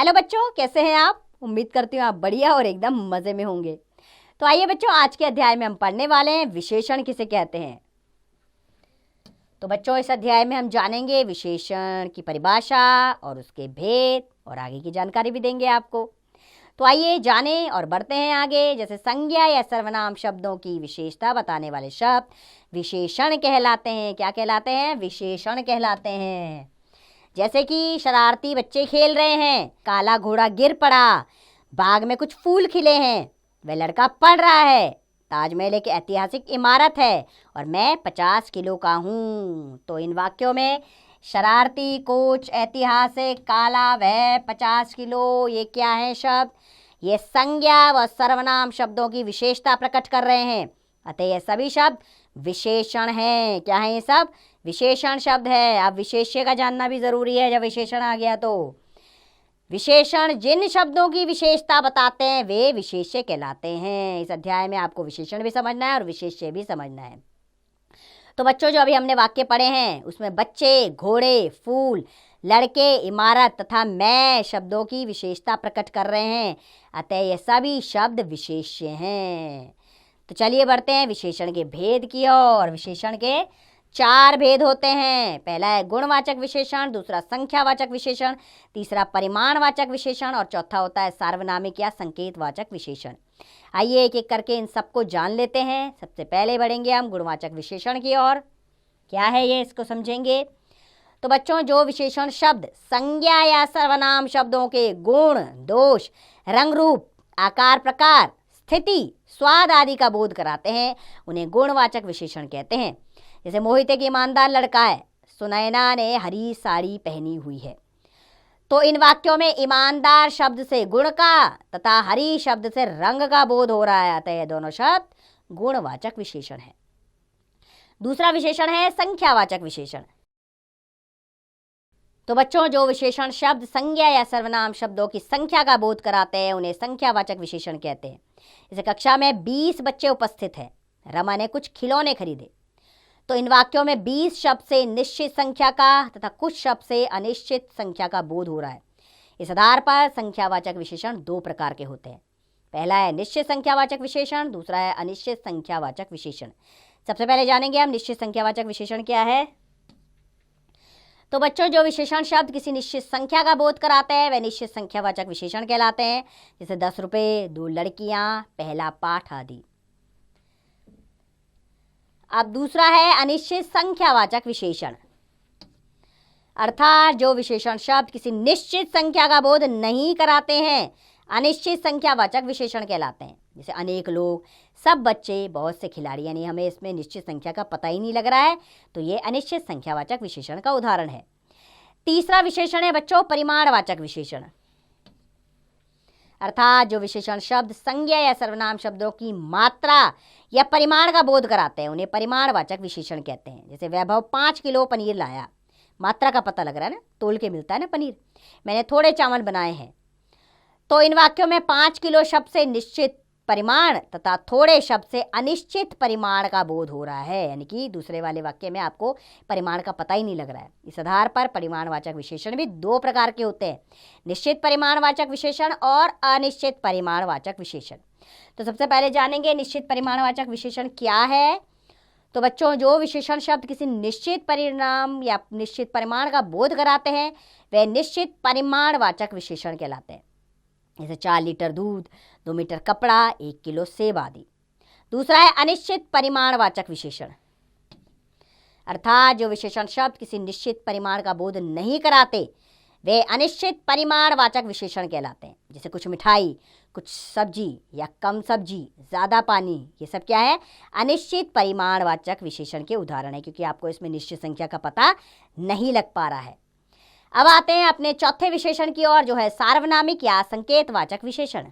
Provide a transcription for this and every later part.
Hello बच्चों, कैसे हैं आप? उम्मीद करती हूँ आप बढ़िया और एकदम मज़े में होंगे। तो आइए बच्चों, आज के अध्याय में हम पढ़ने वाले हैं विशेषण किसे कहते हैं। तो बच्चों, इस अध्याय में हम जानेंगे विशेषण की परिभाषा और उसके भेद और आगे की जानकारी भी देंगे आपको। तो आइए जानें और बढ़ते हैं आगे। जैसे संज्ञा या सर्वनाम शब्दों की विशेषता बताने वाले शब्द विशेषण कहलाते हैं। क्या कहलाते हैं? विशेषण कहलाते हैं। जैसे कि शरारती बच्चे खेल रहे हैं, काला घोड़ा गिर पड़ा, बाग में कुछ फूल खिले हैं, वह लड़का पढ़ रहा है, ताजमहल एक ऐतिहासिक इमारत है और मैं 50 किलो का हूँ। तो इन वाक्यों में शरारती, कुछ, ऐतिहासिक, काला, वह, 50 किलो, ये क्या है शब्द? ये संज्ञा व सर्वनाम शब्दों की विशेषता प्रकट कर रहे हैं। अतः ये सभी शब्द विशेषण हैं। क्या है ये सब? विशेषण शब्द है। अब विशेष्य का जानना भी जरूरी है। जब विशेषण आ गया तो विशेषण जिन शब्दों की विशेषता बताते हैं वे विशेष्य कहलाते हैं। इस अध्याय में आपको विशेषण भी समझना है और विशेष्य भी समझना है। तो बच्चों, जो अभी हमने वाक्य पढ़े हैं उसमें बच्चे, घोड़े, फूल, लड़के, इमारत तथा मैं शब्दों की विशेषता प्रकट कर रहे हैं। अतः ये सभी शब्द विशेष्य हैं। तो चलिए बढ़ते हैं विशेषण के भेद की ओर। विशेषण के 4 भेद होते हैं। पहला है गुणवाचक विशेषण, दूसरा संख्यावाचक विशेषण, तीसरा परिमाणवाचक विशेषण और चौथा होता है सार्वनामिक या संकेतवाचक विशेषण। आइए एक एक करके इन सबको जान लेते हैं। सबसे पहले बढ़ेंगे हम गुणवाचक विशेषण की ओर। क्या है ये, इसको समझेंगे। तो बच्चों, जो विशेषण शब्द संज्ञा या सर्वनाम शब्दों के गुण, दोष, रंग, रूप, आकार, प्रकार, स्थिति, स्वाद आदि का बोध कराते हैं उन्हें गुणवाचक विशेषण कहते हैं। जैसे मोहित एक ईमानदार लड़का है, सुनैना ने हरी साड़ी पहनी हुई है। तो इन वाक्यों में ईमानदार शब्द से गुण का तथा हरी शब्द से रंग का बोध हो रहा है। अतः ये दोनों शब्द गुणवाचक विशेषण है। दूसरा विशेषण है संख्यावाचक विशेषण। तो बच्चों, जो विशेषण शब्द संज्ञा या सर्वनाम शब्दों की संख्या का बोध कराते हैं उन्हें संख्यावाचक विशेषण कहते हैं। जैसे कक्षा में 20 बच्चे उपस्थित हैं, रमा ने कुछ खिलौने खरीदे। तो इन वाक्यों में 20 शब्द से निश्चित संख्या का तथा कुछ शब्द से अनिश्चित संख्या का बोध हो रहा है। इस आधार पर संख्यावाचक विशेषण 2 प्रकार के होते हैं। पहला है निश्चित संख्यावाचक विशेषण, दूसरा है अनिश्चित संख्यावाचक विशेषण। सबसे पहले जानेंगे हम निश्चित संख्यावाचक विशेषण क्या है। तो बच्चों, जो विशेषण शब्द किसी निश्चित संख्या का बोध कराते हैं वे निश्चित संख्यावाचक विशेषण कहलाते हैं। जैसे 10 रुपये, 2 लड़कियां, पहला पाठ आदि। अब दूसरा है अनिश्चित संख्यावाचक विशेषण, अर्थात जो विशेषण शब्द किसी निश्चित संख्या का बोध नहीं कराते हैं अनिश्चित संख्यावाचक विशेषण कहलाते हैं। जैसे अनेक लोग, सब बच्चे, बहुत से खिलाड़ी, यानी हमें इसमें निश्चित संख्या का पता ही नहीं लग रहा है, तो ये अनिश्चित संख्यावाचक विशेषण का उदाहरण है। तीसरा विशेषण है बच्चों परिमाणवाचक विशेषण, अर्थात जो विशेषण शब्द संज्ञा या सर्वनाम शब्दों की मात्रा या परिमाण का बोध कराते हैं उन्हें परिमाणवाचक विशेषण कहते हैं। जैसे वैभव 5 किलो पनीर लाया, मात्रा का पता लग रहा है ना, तोल के मिलता है ना पनीर। मैंने थोड़े चावल बनाए हैं। तो इन वाक्यों में 5 किलो शब्द से निश्चित परिमाण तथा थोड़े शब्द से अनिश्चित परिमाण का बोध हो रहा है, यानी कि दूसरे वाले वाक्य में आपको परिमाण का पता ही नहीं लग रहा है। इस आधार पर परिमाणवाचक विशेषण भी 2 प्रकार के होते हैं, निश्चित परिमाणवाचक विशेषण और अनिश्चित परिमाणवाचक विशेषण। तो सबसे पहले जानेंगे निश्चित परिमाणवाचक विशेषण क्या है। तो बच्चों, जो विशेषण शब्द किसी निश्चित परिणाम या निश्चित परिमाण का बोध कराते हैं वे निश्चित परिमाणवाचक विशेषण कहलाते हैं। जैसे 4 लीटर दूध, 2 मीटर कपड़ा, 1 किलो सेब आदि। दूसरा है अनिश्चित परिमाणवाचक विशेषण, अर्थात जो विशेषण शब्द किसी निश्चित परिमाण का बोध नहीं कराते वे अनिश्चित परिमाणवाचक विशेषण कहलाते हैं। जैसे कुछ मिठाई, कुछ सब्जी या कम सब्जी, ज़्यादा पानी, ये सब क्या है? अनिश्चित परिमाणवाचक विशेषण के उदाहरण है, क्योंकि आपको इसमें निश्चित संख्या का पता नहीं लग पा रहा है। अब आते हैं अपने चौथे विशेषण की ओर, जो है सार्वनामिक या संकेतवाचक विशेषण।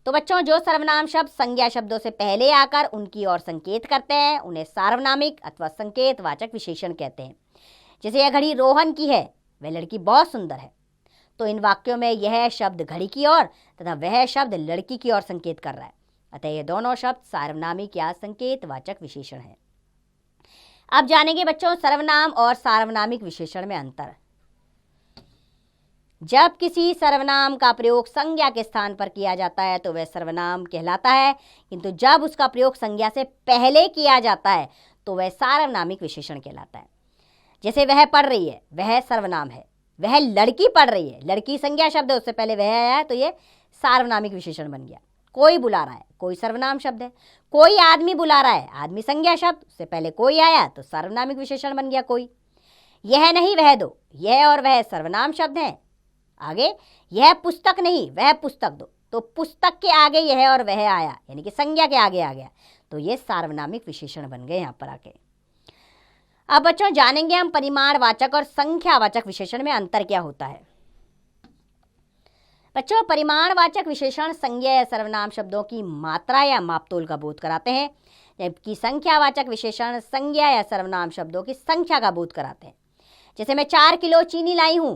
तो बच्चों, जो सर्वनाम शब्द संज्ञा शब्दों से पहले आकर उनकी ओर संकेत करते हैं उन्हें सार्वनामिक अथवा संकेतवाचक विशेषण कहते हैं। जैसे यह घड़ी रोहन की है, वह लड़की बहुत सुंदर है। तो इन वाक्यों में यह शब्द घड़ी की ओर तथा वह शब्द लड़की की ओर संकेत कर रहा है। अतः ये दोनों शब्द सार्वनामिक या संकेतवाचक विशेषण है। अब जानेंगे बच्चों सर्वनाम और सार्वनामिक विशेषण में अंतर। जब किसी सर्वनाम का प्रयोग संज्ञा के स्थान पर किया जाता है तो वह सर्वनाम कहलाता है, किंतु जब उसका प्रयोग संज्ञा से पहले किया जाता है तो वह सार्वनामिक विशेषण कहलाता है। जैसे वह पढ़ रही है, वह सर्वनाम है। वह लड़की पढ़ रही है, लड़की संज्ञा शब्द है, उससे पहले वह आया है तो ये सार्वनामिक विशेषण बन गया। कोई बुला रहा है, कोई सर्वनाम शब्द है। कोई आदमी बुला रहा है, आदमी संज्ञा शब्द, उससे पहले कोई आया तो सार्वनामिक विशेषण बन गया कोई। यह नहीं वह दो, यह और वह सर्वनाम शब्द हैं। आगे यह पुस्तक नहीं वह पुस्तक दो, तो पुस्तक के आगे यह और वह आया, यानी कि संज्ञा के आगे आ गया, तो ये सार्वनामिक विशेषण बन गए यहाँ पर आके। अब बच्चों जानेंगे हम परिमाणवाचक और संख्यावाचक विशेषण में अंतर क्या होता है। बच्चों परिमाणवाचक विशेषण संज्ञा या सर्वनाम शब्दों की मात्रा या मापतोल का बोध कराते हैं, जबकि संख्यावाचक विशेषण संज्ञा या सर्वनाम शब्दों की संख्या का बोध कराते हैं। जैसे मैं 4 किलो चीनी लाई हूं,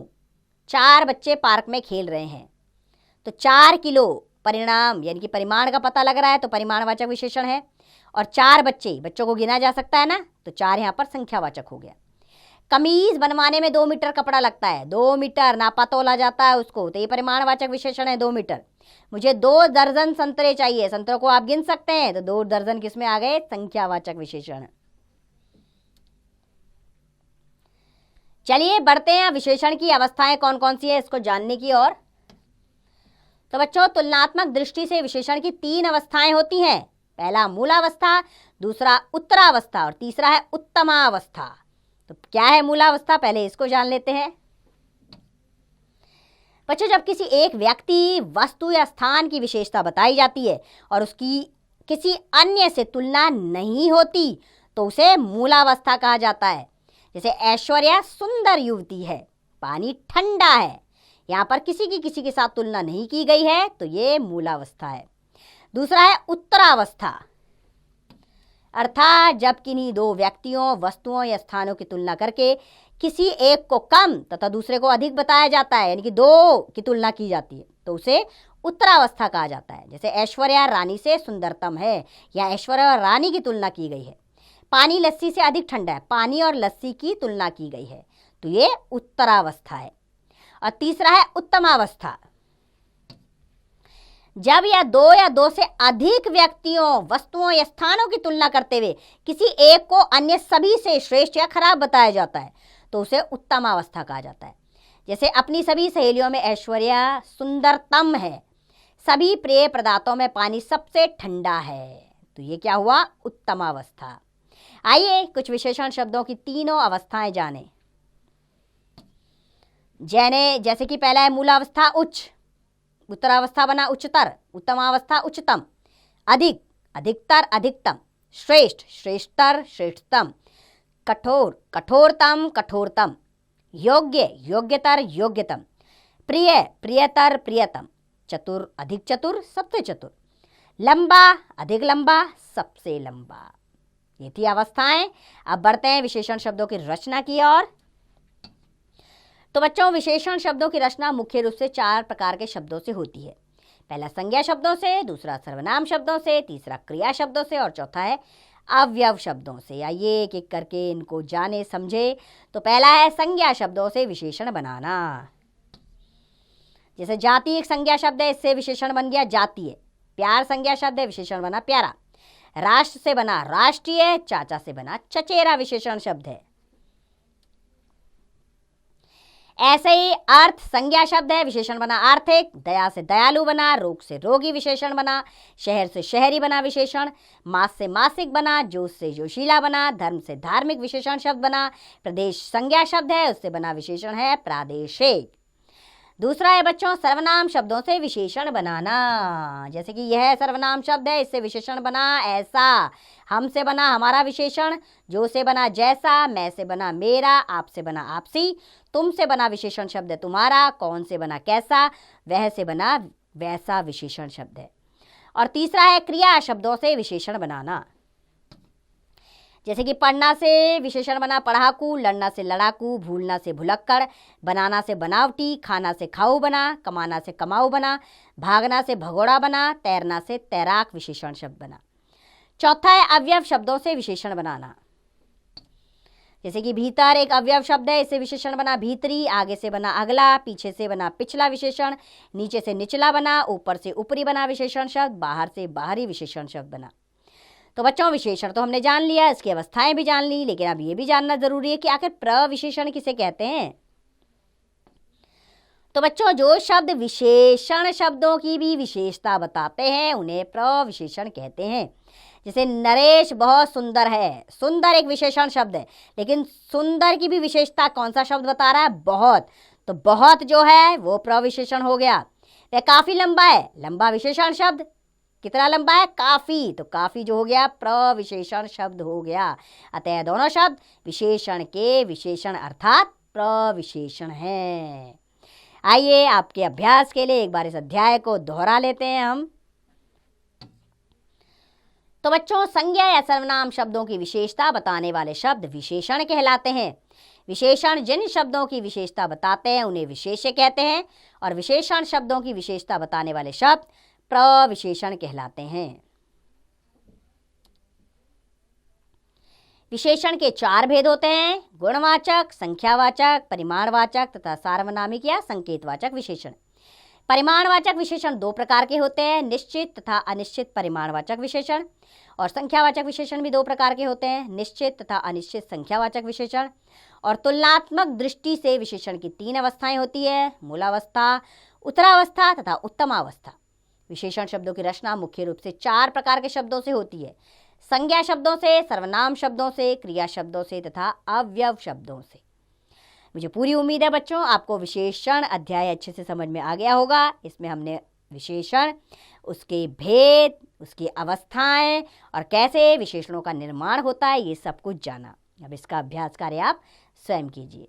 4 बच्चे पार्क में खेल रहे हैं, तो 4 किलो परिणाम यानी कि परिमाण का पता लग रहा है तो परिमाणवाचक विशेषण है। और 4 बच्चों को गिना जा सकता है ना, तो 4 यहाँ पर संख्यावाचक हो गया। कमीज बनवाने में 2 मीटर कपड़ा लगता है, 2 मीटर नापा तोला जाता है उसको, तो ये परिमाणवाचक विशेषण है 2 मीटर। मुझे 2 दर्जन संतरे चाहिए, संतरों को आप गिन सकते हैं, तो 2 दर्जन किसमें आ गए, संख्यावाचक विशेषण। चलिए बढ़ते हैं विशेषण की अवस्थाएं कौन कौन सी है इसको जानने की ओर। तो बच्चों तुलनात्मक दृष्टि से विशेषण की 3 अवस्थाएं होती हैं। पहला मूलावस्था, दूसरा उत्तरावस्था और तीसरा है उत्तमावस्था। तो क्या है मूलावस्था, पहले इसको जान लेते हैं। बच्चों जब किसी एक व्यक्ति, वस्तु या स्थान की विशेषता बताई जाती है और उसकी किसी अन्य से तुलना नहीं होती तो उसे मूलावस्था कहा जाता है। जैसे ऐश्वर्या सुंदर युवती है, पानी ठंडा है, यहाँ पर किसी के साथ तुलना नहीं की गई है तो ये मूलावस्था है। दूसरा है उत्तरावस्था, अर्थात जब किन्हीं 2 व्यक्तियों, वस्तुओं या स्थानों की तुलना करके किसी एक को कम तथा दूसरे को अधिक बताया जाता है, यानी कि 2 की तुलना की जाती है तो उसे उत्तरावस्था कहा जाता है। जैसे ऐश्वर्या रानी से सुंदरतम है, या ऐश्वर्या और रानी की तुलना की गई है। पानी लस्सी से अधिक ठंडा है, पानी और लस्सी की तुलना की गई है, तो ये उत्तरावस्था है। और तीसरा है उत्तमावस्था, जब या 2 से अधिक व्यक्तियों, वस्तुओं या स्थानों की तुलना करते हुए किसी एक को अन्य सभी से श्रेष्ठ या खराब बताया जाता है तो उसे उत्तमावस्था कहा जाता है। जैसे अपनी सभी सहेलियों में ऐश्वर्या सुंदरतम है, सभी प्रिय पदार्थों में पानी सबसे ठंडा है, तो ये क्या हुआ, उत्तमावस्था। आइए कुछ विशेषण शब्दों की 3 अवस्थाएं जानें। जैसे कि पहला है मूलावस्था उच्च, उत्तरावस्था बना उच्चतर, उत्तमावस्था उच्चतम, अधिक अधिकतर अधिकतम, श्रेष्ठ श्रेष्ठतर श्रेष्ठतम, कठोर कठोरतम कठोरतम, योग्य योग्यतर योग्यतम, प्रिय प्रियतर प्रियतम, चतुर अधिक चतुर सबसे चतुर, लंबा अधिक लंबा सबसे लंबा। ये थी अवस्थाएं। अब बढ़ते हैं विशेषण शब्दों की रचना की ओर। तो बच्चों विशेषण शब्दों की रचना मुख्य रूप से 4 प्रकार के शब्दों से होती है। पहला संज्ञा शब्दों से, दूसरा सर्वनाम शब्दों से, तीसरा क्रिया शब्दों से और चौथा है अवयव शब्दों से। आइए एक एक करके इनको जाने समझे। तो पहला है संज्ञा शब्दों से विशेषण बनाना। जैसे जाति एक संज्ञा शब्द है, इससे विशेषण बन गया जातीय। प्यार संज्ञा शब्द है, विशेषण बना प्यारा। राष्ट्र से बना राष्ट्रीय, चाचा से बना चचेरा विशेषण शब्द है। ऐसे ही अर्थ संज्ञा शब्द है, विशेषण बना आर्थिक। दया से दयालु बना, रोग से रोगी विशेषण बना। शहर से शहरी बना विशेषण। मास से मासिक बना, जोश से जोशीला बना। धर्म से धार्मिक विशेषण शब्द बना। प्रदेश संज्ञा शब्द है, उससे बना विशेषण है प्रादेशिक। दूसरा है बच्चों सर्वनाम शब्दों से विशेषण बनाना। जैसे कि यह सर्वनाम शब्द है, इससे विशेषण बना ऐसा। हम से बना हमारा विशेषण। जो से बना जैसा। मैं से बना मेरा। आप से बना आपसी। तुम से बना विशेषण शब्द है तुम्हारा। कौन से बना कैसा। वह से बना वैसा विशेषण शब्द है। और तीसरा है क्रिया शब्दों से विशेषण बनाना। जैसे कि पढ़ना से विशेषण बना पढ़ाकू। लड़ना से लड़ाकू। भूलना से भुलक्कड़। बनाना से बनावटी। खाना से खाऊ बना। कमाना से कमाऊ बना। भागना से भगोड़ा बना। तैरना से तैराक विशेषण शब्द बना। चौथा है अवयव शब्दों से विशेषण बनाना। जैसे कि भीतर एक अवयव शब्द है, इससे विशेषण बना भीतरी, आगे से बना अगला, पीछे से बना पिछला विशेषण, नीचे से निचला बना, ऊपर से ऊपरी बना विशेषण शब्द, बाहर से बाहरी विशेषण शब्द बना। तो बच्चों विशेषण तो हमने जान लिया, इसकी अवस्थाएं भी जान ली, लेकिन अब ये भी जानना जरूरी है कि आखिर प्रविशेषण किसे कहते हैं। तो बच्चों जो शब्द विशेषण शब्दों की भी विशेषता बताते हैं उन्हें प्रविशेषण कहते हैं। जैसे नरेश बहुत सुंदर है, सुंदर एक विशेषण शब्द है, लेकिन सुंदर की भी विशेषता कौन सा शब्द बता रहा है? बहुत। तो बहुत जो है वो प्रविशेषण हो गया। वह काफी लंबा है, लंबा विशेषण शब्द, कितना लंबा है? काफी। तो काफी जो हो गया प्रविशेषण शब्द हो गया। अतः दोनों शब्द विशेषण के विशेषण अर्थात प्रविशेषण हैं। आइए आपके अभ्यास के लिए एक बार इस अध्याय को दोहरा लेते हैं हम। तो बच्चों संज्ञा या सर्वनाम शब्दों की विशेषता बताने वाले शब्द विशेषण कहलाते हैं। विशेषण जिन शब्दों की विशेषता बताते हैं उन्हें विशेष्य कहते हैं, और विशेषण शब्दों की विशेषता बताने वाले शब्द प्रविशेषण कहलाते हैं। विशेषण के 4 भेद होते हैं: गुणवाचक, संख्यावाचक, परिमाणवाचक तथा सार्वनामिक या संकेतवाचक विशेषण। परिमाणवाचक विशेषण 2 प्रकार के होते हैं: निश्चित तथा अनिश्चित परिमाणवाचक विशेषण। और संख्यावाचक विशेषण भी 2 प्रकार के होते हैं: निश्चित तथा अनिश्चित संख्यावाचक विशेषण। और तुलनात्मक दृष्टि से विशेषण की 3 अवस्थाएं होती है: मूलावस्था, उत्तरावस्था तथा उत्तमावस्था। विशेषण शब्दों की रचना मुख्य रूप से 4 प्रकार के शब्दों से होती है: संज्ञा शब्दों से, सर्वनाम शब्दों से, क्रिया शब्दों से तथा अवयव शब्दों से। मुझे पूरी उम्मीद है बच्चों आपको विशेषण अध्याय अच्छे से समझ में आ गया होगा। इसमें हमने विशेषण, उसके भेद, उसकी अवस्थाएं और कैसे विशेषणों का निर्माण होता है ये सब कुछ जाना। अब इसका अभ्यास कार्य आप स्वयं कीजिए।